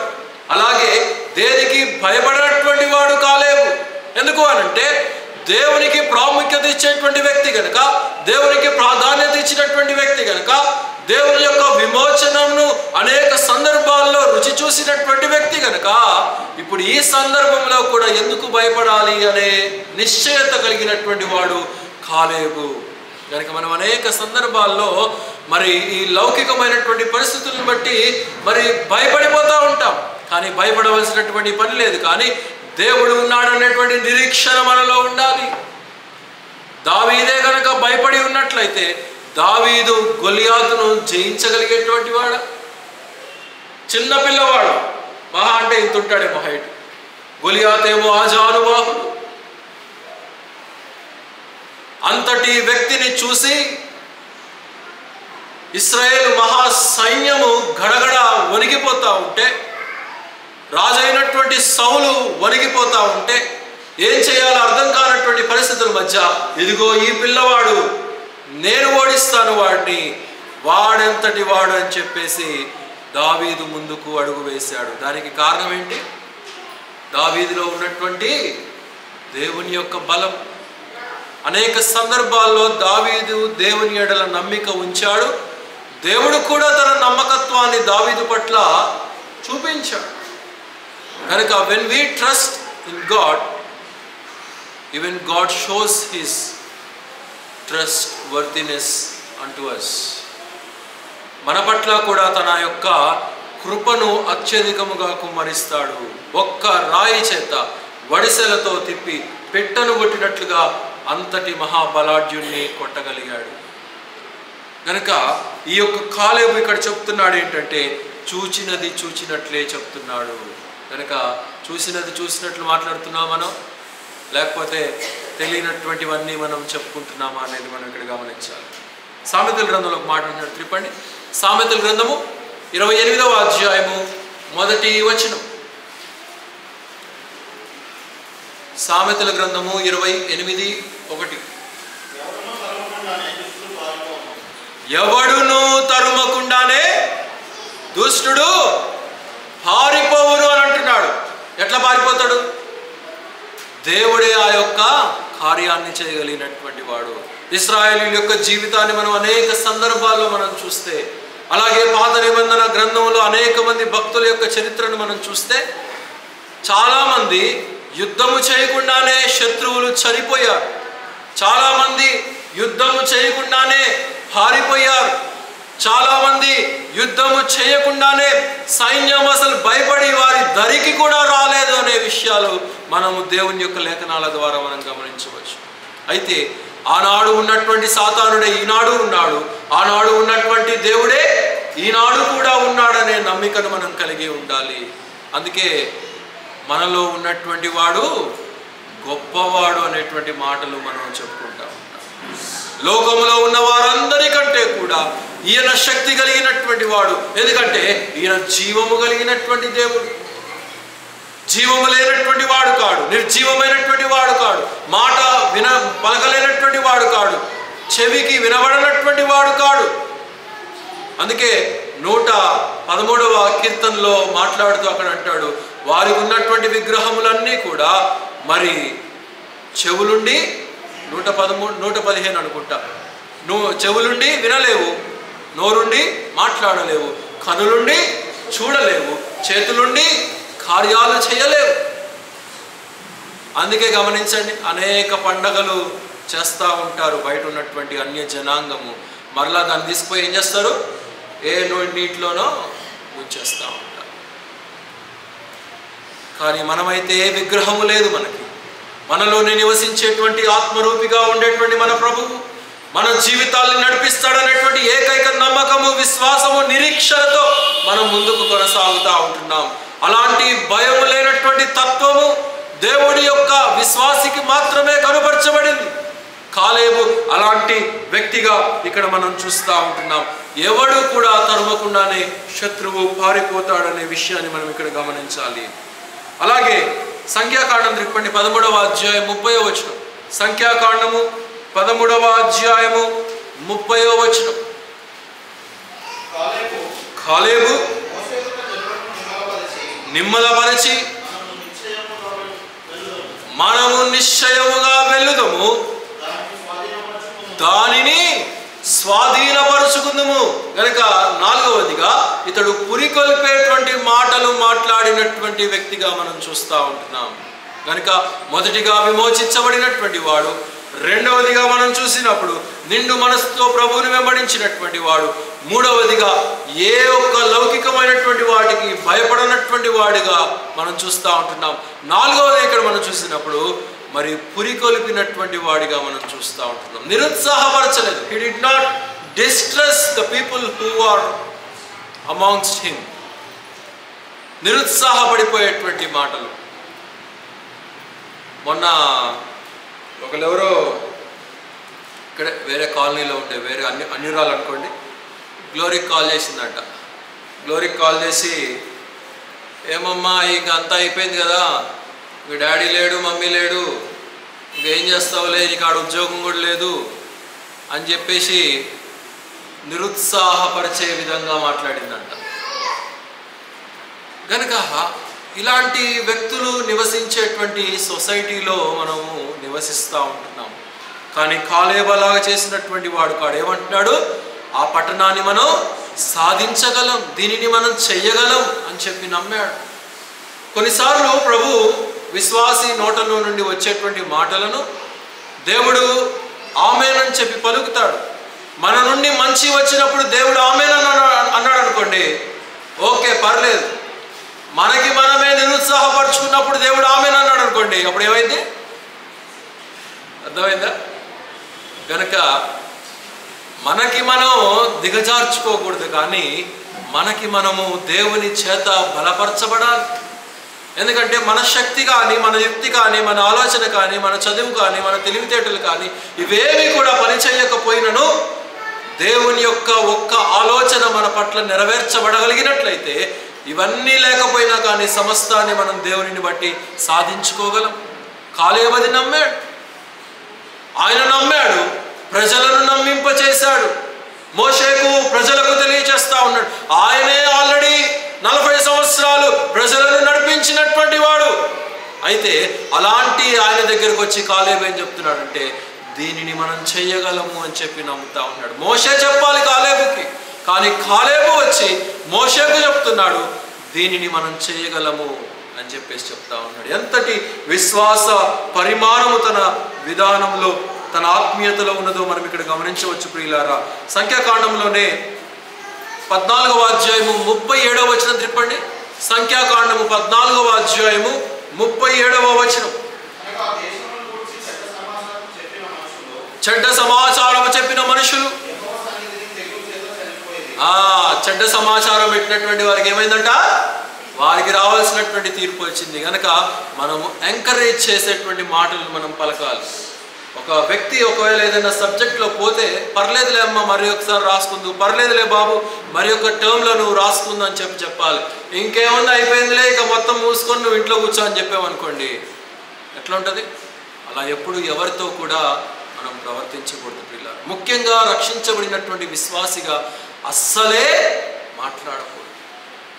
అలాగే దేనికి భయపడినటువంటి వాడు కాలేబు. ఎందుకు అనంటే దేవునికి ప్రాముఖ్యత ఇచ్చేటువంటి వ్యక్తి కనుక, దేవునికి ప్రాధాన్యత ఇచ్చినటువంటి వ్యక్తి కనుక, దేవుని యొక్క విమోచనను అనేక సందర్భాల్లో రుచి చూసినటువంటి వ్యక్తి కనుక ఇప్పుడు ఈ సందర్భంలో కూడా ఎందుకు భయపడాలి అనే నిశ్చయత కలిగినటువంటి వాడు కాలేబు. కనుక మనం అనేక సందర్భాల్లో మరి ఈ లౌకికమైనటువంటి పరిస్థితులను బట్టి మరి భయపడిపోతూ ఉంటాం. కానీ భయపడవలసినటువంటి పని లేదు. కానీ దేవుడు ఉన్నాడనేటువంటి నిరీక్షణ మనలో ఉండాలి. దావీదే కనుక భయపడి ఉన్నట్లయితే దావీదు గొలియాతును జయించగలిగేటువంటి వాడు. చిన్నపిల్లవాడు, మహా అంటే ఇంత ఉంటాడేమో హైట్. గొలియాతేమో ఆజానుబాహుడు. అంతటి వ్యక్తిని చూసి ఇశ్రాయేలు మహా సైన్యము గడగడ వణికిపోతా ఉంటే, రాజైనటువంటి సౌలు వణికిపోతా ఉంటే, ఏం చేయాలో అర్థం కానటువంటి పరిస్థితుల మధ్య ఇదిగో ఈ పిల్లవాడు, నేను ఓడిస్తాను వాడిని, వాడెంతటి వాడు అని చెప్పేసి దావీదు ముందుకు అడుగు వేశాడు. దానికి కారణం ఏంటి? దావీదులో ఉన్నటువంటి దేవుని యొక్క బలం. అనేక సందర్భాల్లో దావీదు దేవుని ఎడల నమ్మిక ఉంచాడు. దేవుడు కూడా తన నమ్మకత్వాన్ని దావీదు పట్ల చూపించాడు. కనుక when we trust in God, even God shows his trustworthiness unto us. మన పట్ల కూడా తన యొక్క కృపను అత్యధికముగా కుమ్మరిస్తాడు. ఒక్క రాయి చేత వడిసెలతో తిప్పి పెట్టను కొట్టినట్లుగా అంతటి మహాబలాఢ్యుణ్ణి కొట్టగలిగాడు. కనుక ఈ యొక్క కాలేబు ఇక్కడ చెప్తున్నాడు ఏంటంటే చూచినది చూచినట్లే చెప్తున్నాడు. కనుక చూసినది చూసినట్లు మాట్లాడుతున్నాం మనం, లేకపోతే తెలియనటువంటివన్నీ మనం చెప్పుకుంటున్నామా అనేది మనం ఇక్కడ గమనించాలి. సామెతల గ్రంథంలో ఒక మాట ఉన్నాడు, త్రిపండి. సామెతల గ్రంథము 28వ అధ్యాయము 1వ వచనం. సామెతల గ్రంథము 28:1. ఎవడును తరుమకుండానే దుష్టుడు పారిపోవును అని అంటున్నాడు. ఎట్లా పారిపోతాడు? దేవుడే ఆ యొక్క కార్యాన్ని చేయగలిగినటువంటి వాడు. ఇశ్రాయేలీయుల యొక్క జీవితాన్ని మనం అనేక సందర్భాల్లో మనం చూస్తే, అలాగే పాత నిబంధన గ్రంథంలో అనేక మంది భక్తుల యొక్క చరిత్రను మనం చూస్తే, చాలామంది యుద్ధము చేయకుండానే శత్రువులు చనిపోయారు. చాలామంది యుద్ధము చేయకుండానే పారిపోయారు. చాలామంది యుద్ధము చేయకుండానే సైన్యం అసలు భయపడి వారి దరికి కూడా రాలేదు అనే విషయాలు మనము దేవుని యొక్క లేఖనాల ద్వారా మనం గమనించవచ్చు. అయితే ఆనాడు ఉన్నటువంటి సాతానుడే ఈనాడు ఉన్నాడు, ఆనాడు ఉన్నటువంటి దేవుడే ఈనాడు కూడా ఉన్నాడనే నమ్మికను మనం కలిగి ఉండాలి. అందుకే మనలో ఉన్నటువంటి వాడు గొప్పవాడు అనేటువంటి మాటలు మనం చెప్పుకుంటా ఉంటాం. లోకంలో ఉన్న వారందరికంటే కూడా ఈయన శక్తి కలిగినటువంటి వాడు. ఎందుకంటే ఈయన జీవము కలిగినటువంటి దేవుడు. జీవము లేనటువంటి వాడు కాడు, నిర్జీవమైనటువంటి వాడు కాడు, మాట పలకలేనటువంటి వాడు కాడు, చెవికి వినబడనటువంటి వాడు కాడు. అందుకే 113వ కీర్తనలో మాట్లాడుతూ అక్కడ అంటాడు, వారికి ఉన్నటువంటి విగ్రహములన్నీ కూడా మరి చెవులుండి 115 అనుకుంటా, చెవులుండి వినలేవు, నోరుండి మాట్లాడలేవు, కనులుండి చూడలేవు, చేతులుండి కార్యాలు చేయలేవు. అందుకే గమనించండి, అనేక పండగలు చేస్తూ ఉంటారు బయట ఉన్నటువంటి అన్య జనాంగము. మరలా దాన్ని తీసుకుపోయి ఏం చేస్తారు? ఏ నీటిలోనో ఉంచేస్తూ ఉంటారు. కానీ మనమైతే ఏ విగ్రహము లేదు మనకి. మనలోనే నివసించేటువంటి ఆత్మరూపిగా ఉండేటువంటి మన ప్రభువు మన జీవితాలను నడిపిస్తాడనేటువంటి ఏకైక నమ్మకము, విశ్వాసము, నిరీక్షణతో మనం ముందుకు కొనసాగుతూ ఉంటున్నాం. అలాంటి భయము లేనటువంటి తత్వము దేవుడి యొక్క విశ్వాసికి మాత్రమే కనుపరచబడింది. కాలేబు అలాంటి వ్యక్తిగా ఇక్కడ మనం చూస్తూ ఉంటున్నాం. ఎవడు కూడా తరుమకుండానే శత్రువు పారిపోతాడనే విషయాన్ని మనం ఇక్కడ గమనించాలి. అలాగే సంఖ్యాకాండం త్రిప్పండి 13వ అధ్యాయం 30వ వచనం. సంఖ్యాకాండము 13వ అధ్యాయము 30వ వచనం. కాలేబు నిమ్మలపరిచి మనము నిశ్చయముగా వెళ్ళుదము, దానిని స్వాధీనపరుచుకుందుము. కనుక 4వదిగా ఇతడు పురికొల్పేటువంటి మాటలు మాట్లాడినటువంటి వ్యక్తిగా మనం చూస్తూ ఉంటున్నాం. కనుక మొదటిగా విమోచించబడినటువంటి వాడు, రెండవదిగా మనం చూసినప్పుడు నిండు మనసుతో ప్రభువుని వెంబడించినటువంటి వాడు, మూడవదిగా ఏ ఒక్క లౌకికమైనటువంటి వాటికి భయపడనటువంటి వాడిగా మనం చూస్తూ ఉంటున్నాం. నాలుగవది ఇక్కడ మనం చూసినప్పుడు మరి పురికొల్పినటువంటి వాడిగా మనం చూస్తూ ఉంటున్నాం. నిరుత్సాహపరచలేదు. He did not distress the people who are amongst him. నిరుత్సాహపడిపోయేటువంటి మాటలు. మొన్న ఒకరెవరో ఇక్కడ వేరే కాలనీలో ఉంటే, వేరే అన్యురాలు అనుకోండి, గ్లోరీకి కాల్ చేసిందంట. గ్లోరీకి కాల్ చేసి, ఏమమ్మా ఇంక అంతా అయిపోయింది కదా, మీ డాడీ లేడు, మమ్మీ లేడు, ఇంకేం చేస్తావులే, నీకు ఆడ ఉద్యోగం కూడా లేదు అని చెప్పేసి నిరుత్సాహపరిచే విధంగా మాట్లాడిందంట. కనుక ఇలాంటి వ్యక్తులు నివసించేటువంటి సొసైటీలో మనము నివసిస్తూ ఉంటున్నాం. కానీ కాలేబలాగా చేసినటువంటి వాడు కాడు. ఏమంటున్నాడు? ఆ పట్టణాన్ని మనం సాధించగలం, దీనిని మనం చెయ్యగలం అని చెప్పి నమ్మాడు. కొన్నిసార్లు ప్రభు విశ్వాసి నోటలో నుండి వచ్చేటువంటి మాటలను దేవుడు ఆమేనని చెప్పి పలుకుతాడు. మన నుండి మంచి వచ్చినప్పుడు దేవుడు ఆమేనని అన్నాడు అనుకోండి, ఓకే పర్లేదు. మనకి మనమే నిరుత్సాహపరుచుకున్నప్పుడు దేవుడు ఆమేన్ అన్నాడు అనుకోండి, అప్పుడు ఏమైంది? అర్థమైందా? కనుక మనకి మనం దిగజార్చుకోకూడదు, కానీ మనకి మనము దేవుని చేత బలపరచబడాలి. ఎందుకంటే మన శక్తి కానీ, మన యుక్తి కానీ, మన ఆలోచన కానీ, మన చదువు కానీ, మన తెలివితేటలు కానీ ఇవేవి కూడా పనిచేయకపోయినను దేవుని యొక్క ఒక్క ఆలోచన మన పట్ల నెరవేర్చబడగలిగినట్లయితే, ఇవన్నీ లేకపోయినా కానీ సమస్తాన్ని మనం దేవునిని బట్టి సాధించుకోగలం. కాలేబది నమ్మాడు, ఆయన నమ్మాడు, ప్రజలను నమ్మింపచేశాడు. మోషేకు ప్రజలకు తెలియచేస్తా ఉన్నాడు. ఆయనే ఆల్రెడీ 40 సంవత్సరాలు ప్రజలను నడిపించినటువంటి వాడు. అయితే అలాంటి ఆయన దగ్గరకు వచ్చి కాలేబు ఏం చెప్తున్నాడంటే, దీనిని మనం చెయ్యగలము అని చెప్పి నమ్ముతా ఉన్నాడు. మోషే చెప్పాలి కాలేబుకి, కానీ కాలేబు వచ్చి మోషేకు చెప్తున్నాడు, దీనిని మనం చేయగలము అని చెప్పేసి చెప్తా ఉన్నాడు. ఎంతటి విశ్వాస పరిమాణము తన విధానంలో, తన ఆత్మీయతలో ఉన్నదో మనం ఇక్కడ గమనించవచ్చు ప్రియులారా. సంఖ్యాకాండంలోనే 14వ అధ్యాయము 37వ వచనం తిప్పండి. సంఖ్యాకాండము 14వ అధ్యాయము 37వ వచనం. చెడ్డ సమాచారము చెప్పిన మనుషులు, చెడ్డ సమాచారం పెట్టినటువంటి వారికి ఏమైందంట? వారికి రావాల్సినటువంటి తీర్పు వచ్చింది. కనుక మనము ఎంకరేజ్ చేసేటువంటి మాటలు మనం పలకాలి. ఒక వ్యక్తి ఒకవేళ ఏదైనా సబ్జెక్ట్లో పోతే పర్లేదులే అమ్మ మరి ఒకసారి రాసుకుందు, పర్లేదులే బాబు మరి ఒక టర్మ్లో నువ్వు రాసుకుందు అని చెప్పాలి. ఇంకేముంది అయిపోయిందిలే ఇక మొత్తం మూసుకొని నువ్వు ఇంట్లో కూర్చో అని చెప్పామనుకోండి, ఎట్లా ఉంటుంది? అలా ఎప్పుడు ఎవరితో కూడా మనం ప్రవర్తించకూడదు పిల్లలు. ముఖ్యంగా రక్షించబడినటువంటి విశ్వాసిగా అస్సలే మాట్లాడకూడదు.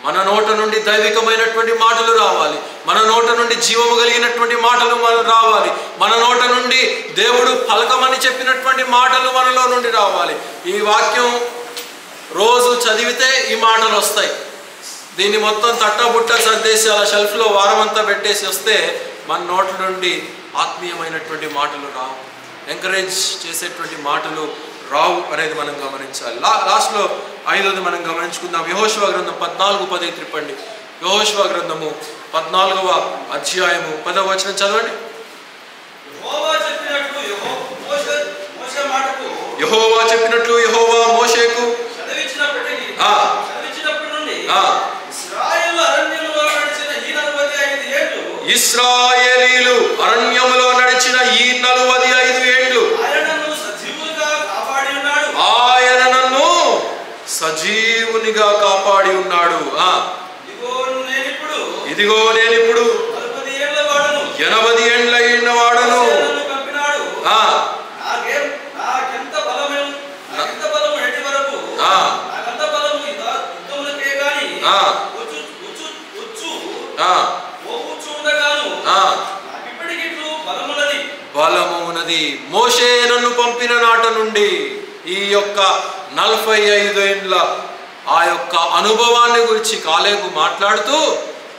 మన నోట నుండి దైవికమైనటువంటి మాటలు రావాలి, మన నోట నుండి జీవము కలిగినటువంటి మాటలు రావాలి, మన నోట నుండి దేవుడు పలకమని చెప్పినటువంటి మాటలు మనలో నుండి రావాలి. ఈ వాక్యం రోజు చదివితే ఈ మాటలు వస్తాయి. దీన్ని మొత్తం తట్టబుట్ట సర్దేసి అలా షెల్ఫ్లో వారమంతా పెట్టేసి వస్తే మన నోట నుండి ఆత్మీయమైనటువంటి మాటలు రావు, ఎంకరేజ్ చేసేటువంటి మాటలు రావు అనేది మనం గమనించాలి. లాస్ట్లో 5వది మనం గమనించుకుందాం. యెహోషువ గ్రంథం 14:10 త్రిప్పండి. యెహోషువ గ్రంథము 14వ అధ్యాయము 10వ వచనం చదవండి. యెహోవా చెప్పినట్లు యెహోవా మోషేకు ఇశ్రాయేలీలు అరణ్యములో నడిచిన ఈ 45 ఏండ్లు ఆయన నన్ను సజీవునిగా కాపాడి ఉన్నాడు. ఇదిగో నేనిప్పుడు 80 ఏండ్ల అయిన వాడను. బలము ఉన్నది. మోషే నన్ను పంపిన నాట నుండి ఈ యొక్క 45 ఏండ్ల ఆ యొక్క అనుభవాన్ని గురించి కాలేబు మాట్లాడుతూ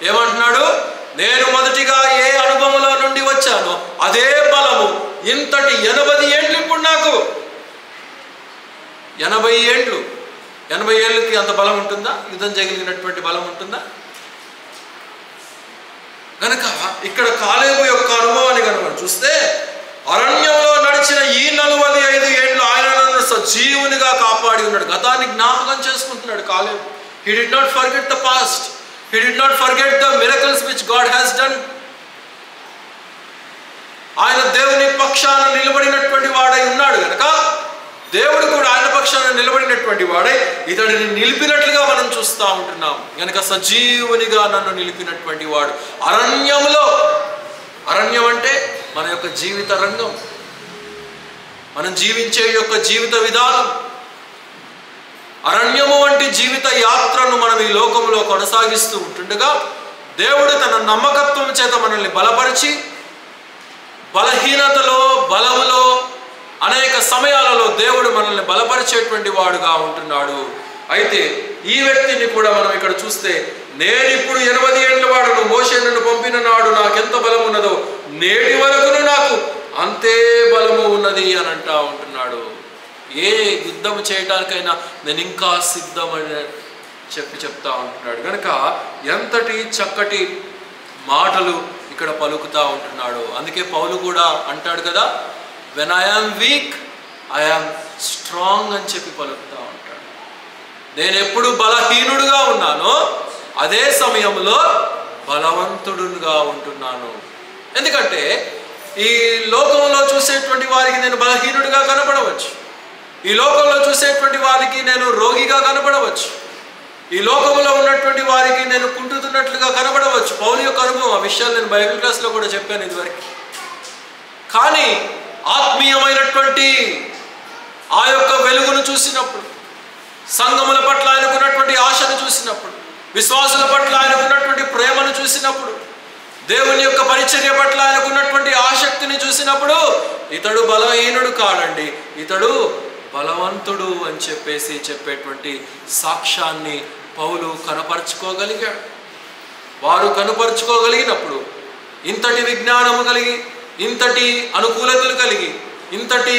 ఏమంటున్నాడు? నేను మొదటిగా ఏ అనుభవంలో నుండి వచ్చానో అదే బలము ఇంతటి 80 ఏండ్లు ఇప్పుడు నాకు. 80 ఏండ్లు, 80 ఏళ్ళకి అంత బలం ఉంటుందా? యుద్ధం చేయగలిగినటువంటి బలం ఉంటుందా? కనుక ఇక్కడ కాలేబు యొక్క అనుభవాన్ని కనుక మనం చూస్తే అరణ్యంలో నడిచిన ఈ 45 ఏండ్లు ఆయన నన్ను సజీవునిగా కాపాడి ఉన్నాడు. గతాన్ని జ్ఞాపకం చేసుకుంటున్నాడు కాలేబు. He did not forget the past. He did not forget the miracles which God has done. ఆయన దేవుని పక్షాన నిలబడినటువంటి వాడై ఉన్నాడు కనుక దేవుడు కూడా ఆయన పక్షాన నిలబడినటువంటి వాడై ఇతడిని నిలిపినట్లుగా మనం చూస్తూ ఉంటున్నాం. కనుక సజీవునిగా నన్ను నిలిపినటువంటి వాడు. అరణ్యంలో, అరణ్యం అంటే మన యొక్క జీవిత రంగం, మనం జీవించే యొక్క జీవిత విధానం. అరణ్యము వంటి జీవిత యాత్రను మనం ఈ లోకంలో కొనసాగిస్తూ ఉంటుండగా దేవుడు తన నమ్మకత్వం చేత మనల్ని బలపరిచి బలహీనతలో, బలములో, అనేక సమయాలలో దేవుడు మనల్ని బలపరిచేటువంటి వాడుగా ఉంటున్నాడు. అయితే ఈ వ్యక్తిని కూడా మనం ఇక్కడ చూస్తే నేనిప్పుడు 80 ఏండ్ల వాడును, మోషే నన్ను పంపిన నాడు నాకెంత బలం ఉన్నదో నేటి వరకును నాకు అంతే బలము ఉన్నది అని అంటా ఉంటున్నాడు. ఏ యుద్ధం చేయడానికైనా నేను ఇంకా సిద్ధమని చెప్తా ఉంటున్నాడు. కనుక ఎంతటి చక్కటి మాటలు ఇక్కడ పలుకుతా ఉంటున్నాడు. అందుకే పౌలు కూడా అంటాడు కదా, when I am week I am strong అని చెప్పి పలుకుతా ఉంటాడు. నేను ఎప్పుడు బలహీనుడుగా ఉన్నానో అదే సమయంలో బలవంతుడుగా ఉంటున్నాను. ఎందుకంటే ఈ లోకంలో చూసేటువంటి వారికి నేను బలహీనుడిగా కనపడవచ్చు, ఈ లోకంలో చూసేటువంటి వారికి నేను రోగిగా కనపడవచ్చు, ఈ లోకంలో ఉన్నటువంటి వారికి నేను కుంటుతున్నట్లుగా కనపడవచ్చు. పౌలు యొక్క అనుభవం, ఆ విషయాలు నేను బైబిల్ క్లాస్లో కూడా చెప్పాను ఇదివరకు. కానీ ఆత్మీయమైనటువంటి ఆ యొక్క వెలుగును చూసినప్పుడు, సంఘముల పట్ల ఆయనకున్నటువంటి ఆశను చూసినప్పుడు, విశ్వాసుల పట్ల ఆయనకున్నటువంటి ప్రేమను చూసినప్పుడు, దేవుని యొక్క పరిచర్య పట్ల ఆయనకున్నటువంటి ఆసక్తిని చూసినప్పుడు ఇతడు బలహీనుడు కాడండి, ఇతడు బలవంతుడు అని చెప్పేటువంటి సాక్ష్యాన్ని పౌలు కనపరుచుకోగలిగాడు. వారు కనపరుచుకోగలిగినప్పుడు ఇంతటి విజ్ఞానము కలిగి, ఇంతటి అనుకూలతలు కలిగి, ఇంతటి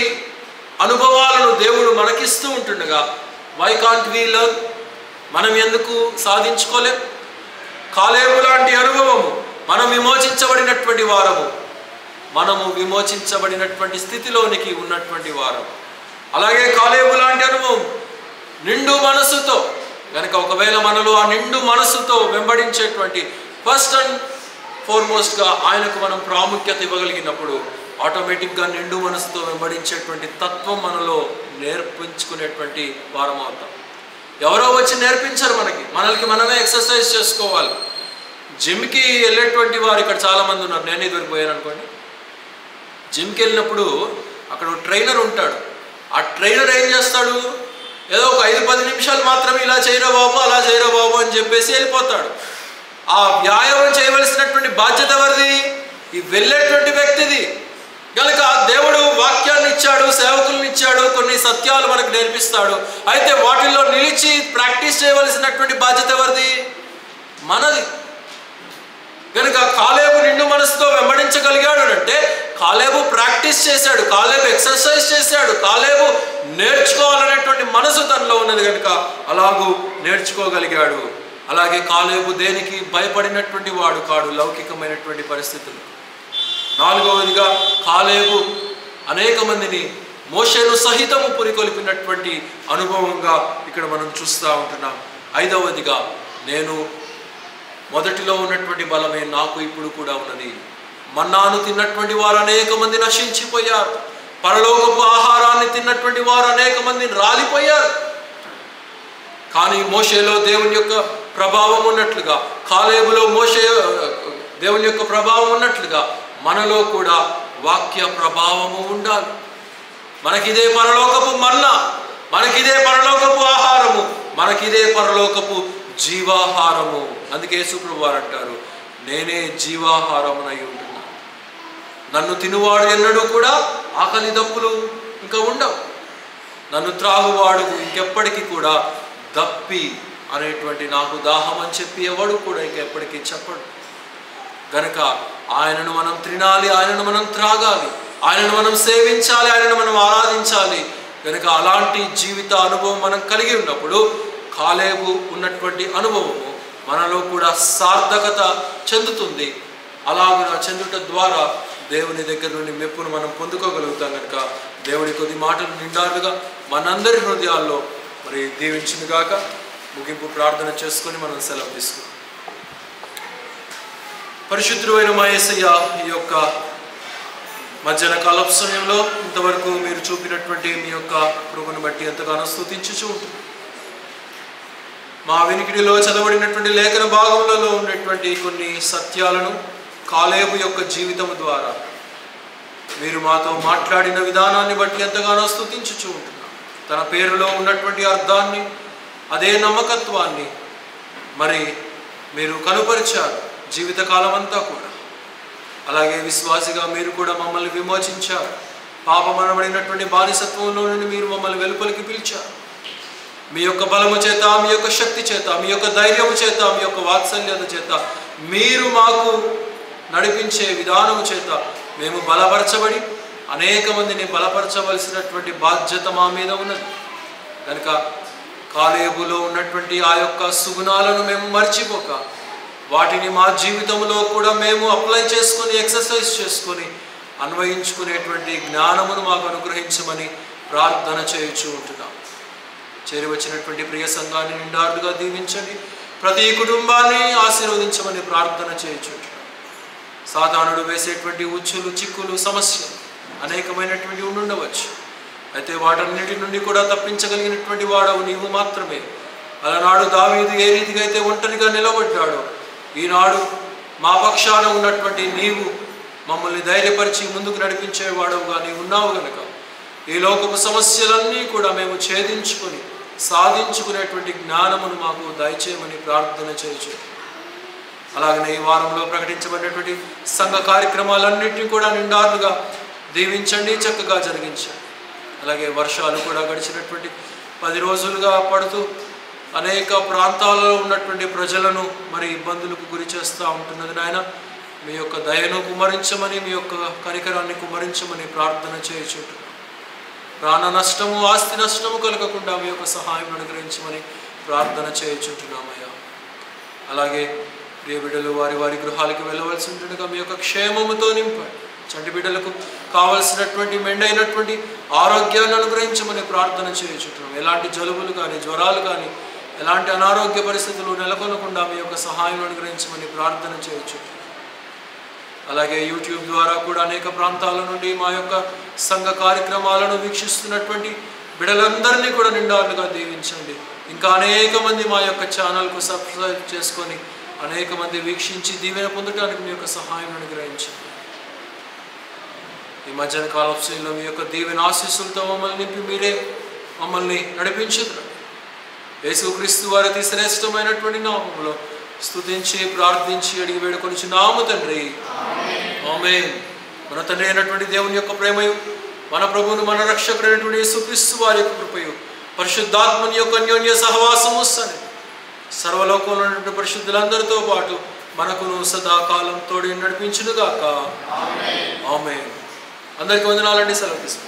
అనుభవాలను దేవుడు మనకిస్తూ ఉంటుండగా వై కాంట్ వి లర్న్? మనం ఎందుకు సాధించుకోలేం? కాలేబు లాంటి అనుభవము, మనం విమోచించబడినటువంటి వారము, మనము విమోచించబడినటువంటి స్థితిలోనికి ఉన్నటువంటి వారము. అలాగే కాలేబు లాంటి అనుభవం నిండు మనస్సుతో, కనుక ఒకవేళ మనలో ఆ నిండు మనస్సుతో వెంబడించేటువంటి ఫస్ట్ అండ్ ఫార్మోస్ట్గా ఆయనకు మనం ప్రాముఖ్యత ఇవ్వగలిగినప్పుడు ఆటోమేటిక్గా నిండు మనసుతో వెంబడించేటువంటి తత్వం మనలో నేర్పించుకునేటువంటి వారం అవుతాం. ఎవరో వచ్చి నేర్పించరు, మనకి మనమే ఎక్సర్సైజ్ చేసుకోవాలి. జిమ్కి వెళ్ళేటువంటి వారు ఇక్కడ చాలామంది ఉన్నారు. నేను ఇదివరకు పోయాను అనుకోండి. జిమ్కి వెళ్ళినప్పుడు అక్కడ ట్రైనర్ ఉంటాడు. ఆ ట్రైనర్ ఏం చేస్తాడు, ఏదో ఒక 5-10 నిమిషాలు మాత్రమే ఇలా చేయరా బాబు, అలా చేయరా బాబు అని చెప్పేసి వెళ్ళిపోతాడు. ఆ వ్యాయామం చేయవలసినటువంటి బాధ్యత ఎవరిది? ఈ వెళ్ళేటువంటి వ్యక్తిది. కనుక దేవుడు వాక్యాన్ని ఇచ్చాడు, సేవకులను ఇచ్చాడు, కొన్ని సత్యాలు మనకు నేర్పిస్తాడు. అయితే వాటిల్లో నిలిచి ప్రాక్టీస్ చేయవలసినటువంటి బాధ్యత ఎవరిది? మనది. కనుక కాలేబు నిండు మనసుతో వెంబడించగలిగాడు అంటే కాలేబు ప్రాక్టీస్ చేశాడు, కాలేబు ఎక్సర్సైజ్ చేశాడు, కాలేబు నేర్చుకోవాలనేటువంటి మనసు తనలో ఉన్నది కనుక అలాగూ నేర్చుకోగలిగాడు. అలాగే కాలేబు దేనికి భయపడినటువంటి వాడు కాడు లౌకికమైనటువంటి పరిస్థితులు. 4వదిగా కాలేబు అనేక మందిని మోషేను సహితము పురికొల్పినటువంటి అనుభవంగా ఇక్కడ మనం చూస్తూ ఉంటున్నాం. 5వదిగా నేను మొదటిలో ఉన్నటువంటి బలమే నాకు ఇప్పుడు కూడా ఉన్నది. మన్నాను తిన్నటువంటి వారు అనేక మంది నశించిపోయారు. పరలోకపు ఆహారాన్ని తిన్నటువంటి వారు అనేక మంది రాలిపోయారు. కానీ మోషేలో దేవుని యొక్క ప్రభావం ఉన్నట్లుగా, కాలేబులో దేవుని యొక్క ప్రభావం ఉన్నట్లుగా మనలో కూడా వాక్య ప్రభావము ఉండాలి. మనకిదే పరలోకపు మన్నా, మనకిదే పరలోకపు ఆహారము, మనకిదే పరలోకపు జీవాహారము. అందుకే యేసుప్రభువు వారు అంటారు, నేనే జీవాహారమునై ఉంటున్నాను. నన్ను తినువాడు ఎన్నడూ కూడా ఆకలి దప్పులు ఇంకా ఉండవు. నన్ను త్రాగువాడు ఇంకెప్పటికీ కూడా దప్పి అనేటువంటి నాకు దాహం అని చెప్పి ఎవడు కూడా ఇంకెప్పటికీ చెప్పడు. గనక ఆయనను మనం తినాలి, ఆయనను మనం త్రాగాలి, ఆయనను మనం సేవించాలి, ఆయనను మనం ఆరాధించాలి. కనుక అలాంటి జీవిత అనుభవం మనం కలిగి ఉన్నప్పుడు కాలేబు ఉన్నటువంటి అనుభవము మనలో కూడా సార్థకత చెందుతుంది. అలాగున చెందుట ద్వారా దేవుని దగ్గర నుండి మెప్పును మనం పొందుకోగలుగుతాం. కనుక దేవుని కొద్ది మాటలు నిండాలుగా మనందరి హృదయాల్లో మరి దీవించునుగాక. ముగింపు ప్రార్థన చేసుకొని మనం సెలవు తీసుకుందాం. పరిశుద్ధుడైన మా యేసయ్య, ఈ యొక్క మధ్యాహ్న కాలపు సమయంలో ఇంతవరకు మీరు చూపినటువంటి మీ యొక్క కృపను బట్టి ఎంతగానో స్తుతించుచూ ఉంటుంది. మా వినికిడిలో చదవబడినటువంటి లేఖన భాగములలో ఉన్నటువంటి కొన్ని సత్యాలను కాలేబు యొక్క జీవితం ద్వారా మీరు మాతో మాట్లాడిన విధానాన్ని బట్టి ఎంతగానో స్తుతించుచూ ఉంటున్నాం. తన పేరులో ఉన్నటువంటి అర్థాన్ని, అదే నమ్మకత్వాన్ని మరి మీరు కనుపరిచారు జీవితకాలం అంతా కూడా. అలాగే విశ్వాసిగా మీరు కూడా మమ్మల్ని విమోచించారు. పాపమనబడినటువంటి బానిసత్వంలో నుండి మీరు మమ్మల్ని వెలుపలికి పిలిచారు. మీ యొక్క బలము చేత, మీ యొక్క శక్తి చేత, మీ యొక్క ధైర్యము చేత, మీ యొక్క వాత్సల్యత చేత, మీరు మాకు నడిపించే విధానము చేత మేము బలపరచబడి అనేక మందిని బలపరచవలసినటువంటి బాధ్యత మా మీద ఉన్నది. కనుక కాలేబులో ఉన్నటువంటి ఆ యొక్క సుగుణాలను మేము మర్చిపోక వాటిని మా జీవితంలో కూడా మేము అప్లై చేసుకొని, ఎక్సర్సైజ్ చేసుకొని అన్వయించుకునేటువంటి జ్ఞానమును మాకు అనుగ్రహించమని ప్రార్థన చేయుచూ ఉంటున్నాం. చేరివచ్చినటువంటి ప్రియ సంఘాన్ని నిండారుగా దీవించండి. ప్రతి కుటుంబాన్ని ఆశీర్వదించమని ప్రార్థన చేయుచుంటున్నాం. సాతానుడు వేసేటువంటి ఉచ్చులు, చిక్కులు, సమస్యలు అనేకమైనటువంటి ఉండవచ్చు. అయితే వాటన్నిటి నుండి కూడా తప్పించగలిగినటువంటి వాడవు నీవు మాత్రమే. అలనాడు దావీదు ఏ రీతిగా అయితే ఒంటరిగా నిలబడ్డాడో, ఈనాడు మా పక్షాన ఉన్నటువంటి నీవు మమ్మల్ని ధైర్యపరిచి ముందుకు నడిపించేవాడవుగా నీవు ఉన్నావు. కనుక ఈ లోకపు సమస్యలన్నీ కూడా మేము ఛేదించుకొని సాధించుకునేటువంటి జ్ఞానమును మాకు దయచేయమని ప్రార్థన చేయొచ్చు. అలాగనే ఈ వారంలో ప్రకటించబడినటువంటి సంఘ కార్యక్రమాలన్నింటినీ కూడా నిండారుగా దీవించండి, చక్కగా జరిగించండి. అలాగే వర్షాలు కూడా గడిచినటువంటి 10 రోజులుగా పడుతూ అనేక ప్రాంతాలలో ఉన్నటువంటి ప్రజలను మరి ఇబ్బందులకు గురి చేస్తూ ఉంటున్నది. నాయన, మీ యొక్క దయను కుమ్మరించమని, మీ యొక్క కనికరాన్ని కుమ్మరించమని ప్రార్థన చేయుచుంటున్నాం. ప్రాణ నష్టము, ఆస్తి నష్టము కలగకుండా మీ యొక్క సహాయం అనుగ్రహించమని ప్రార్థన చేయుచుంటున్నామయ్యా. అలాగే ప్రియ బిడ్డలు వారి గృహాలకు వెళ్ళవలసి ఉంటుండగా మీ యొక్క క్షేమముతో నింపండి. చంటి బిడ్డలకు కావలసినటువంటి మెండైనటువంటి ఆరోగ్యాన్ని అనుగ్రహించమని ప్రార్థన చేయుచుంటున్నాం. ఎలాంటి జలుబులు కానీ, జ్వరాలు కానీ, ఎలాంటి అనారోగ్య పరిస్థితులు నెలకొనకుండా మీ యొక్క సహాయం అనుగ్రహించమని ప్రార్థన చేయొచ్చు. అలాగే యూట్యూబ్ ద్వారా కూడా అనేక ప్రాంతాల నుండి మా యొక్క సంఘ కార్యక్రమాలను వీక్షిస్తున్నటువంటి బిడ్డలందరినీ కూడా నిండాలుగా దీవించండి. ఇంకా అనేక మంది మా యొక్క ఛానల్కు సబ్స్క్రైబ్ చేసుకొని అనేక మంది వీక్షించి దీవెన పొందడానికి మీ యొక్క సహాయం అనుగ్రహించండి. ఈ మధ్యాహ్న కాలశ్రీలో మీ యొక్క దీవెన ఆశీస్సులతో మమ్మల్ని నింపి మీరే మమ్మల్ని నడిపించుదురు. యేసుక్రీస్తు వారి అతి శ్రేష్టమైనటువంటి నామములో స్తుతించి ప్రార్థించి అడిగి వేడుకొనుచున్నాము తండ్రి, ఆమేన్. మన తండ్రి అయినటువంటి దేవుని యొక్క ప్రేమయు, మన ప్రభువును మన రక్షకుడైనటువంటి యేసుక్రీస్తు వారి యొక్క కృపయు, పరిశుద్ధాత్మని యొక్క అన్యోన్య సహవాసము సర్వలోకంలో ఉన్నటువంటి పరిశుద్ధులందరితో పాటు మనకును సదాకాలం తోడి నడిపించునుగాక. ఆమేన్. అందరికీ వందనాలండి. సెలవు తీసుకుంటాం.